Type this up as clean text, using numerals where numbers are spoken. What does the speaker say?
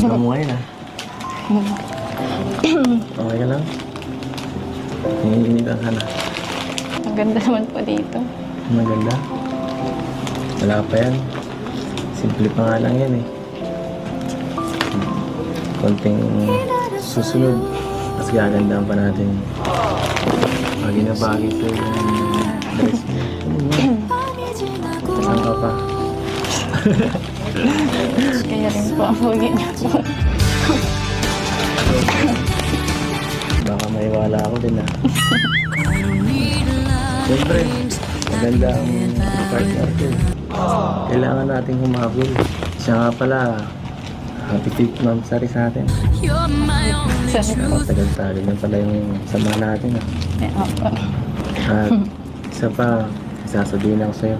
Ganda mo ngayon ah. Okay ka lang? Hinihinita ka na. Ang ganda naman po dito. Maganda. Wala pa yan. Simple pa nga lang yan eh. Konting susunod. Mas gagandaan pa natin. Bagay na bagay ito yung dress mo. Saan ka pa? Kaya rin po ang pogi niya po. Baka maiwala ako din ah. Siyempre, maganda ang partner ko. Kailangan nating humabol. Siya nga pala, happy 5th anniversary sa atin. Tagal-tagal na pala yung sama natin ah. Eh, opo. At isa pa, isasabihin ako sa'yo.